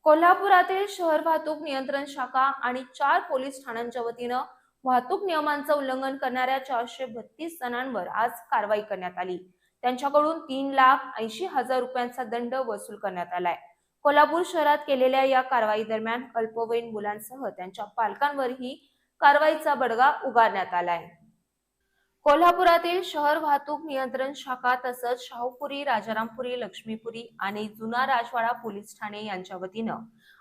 कोल्हापुरातील शहर वाहतूक नियंत्रण शाखा आणि 4 पोलीस ठाण्यांच्या वतीनं वाहतूक नियमांचं उल्लंघन करणाऱ्या 432 जणांवर आज कारवाई करण्यात आली। त्यांच्याकडून 3,80,000 रुपयांचा दंड वसूल करण्यात आलाय। कोल्हापूर शहरात केलेल्या या कारवाई दरम्यान अल्पवयीन मुलांसह त्यांच्या पालकांवरही कारवाईचा बडगा उगारण्यात आलाय। कोल्हापुरातील शहर वाहतूक नियंत्रण शाखा तसंच शाहूपुरी, राजारामपुरी, लक्ष्मीपुरी आणि जुना राजवाडा पोलीस ठाणे यांच्या वतीनं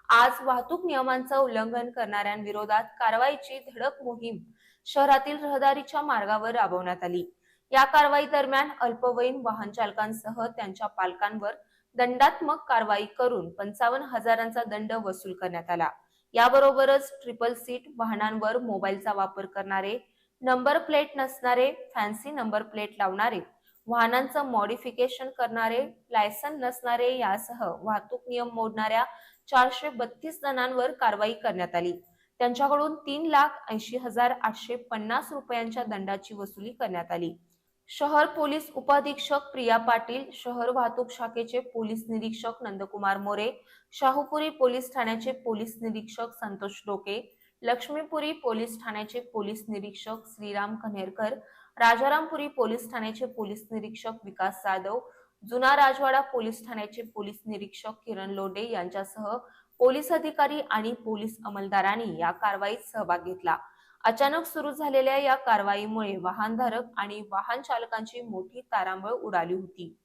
आज वाहतूक नियमांचं उल्लंघन करणाऱ्यांविरोधात कारवाईची धडक मोहीम शहरातील रहदारीच्या मार्गावर राबवण्यात आली। या कारवाई दरम्यान अल्पवयीन वाहन चालकांसह त्यांच्या पालकांवर दंडात्मक कारवाई करून 55,000चा दंड वसूल करण्यात आला। याबरोबरच ट्रिपल सीट वाहनांवर मोबाईलचा वापर करणारे, नंबर प्लेट नसणारे, फॅन्सी नंबर प्लेट लावणारे, वाहनांचं मॉडिफिकेशन करणारे, लायसन नसणारे यासह वाहतूक नियम मोडणाऱ्या 432 जणांवर कारवाई करण्यात आली। त्यांच्याकडून 3,80,850 रुपयांच्या दंडाची वसुली करण्यात आली। शहर पोलीस उपअधीक्षक प्रिया पाटील, शहर वाहतूक शाखेचे पोलीस निरीक्षक नंदकुमार मोरे, शाहूपुरी पोलीस ठाण्याचे पोलीस निरीक्षक संतोष डोके, लक्ष्मीपुरी पोलीस ठाण्याचे पोलीस निरीक्षक श्रीराम कन्हेरकर, राजारामपुरी पोलीस ठाण्याचे पोलीस निरीक्षक विकास जाधव, जुना राजवाडा पोलीस ठाण्याचे पोलीस निरीक्षक किरण लोडे यांच्यासह पोलीस अधिकारी आणि पोलीस अंमलदारांनी या कारवाईत सहभाग घेतला। अचानक सुरू झालेल्या या कारवाईमुळे वाहनधारक आणि वाहन चालकांची मोठी तारांबळ उडाली होती।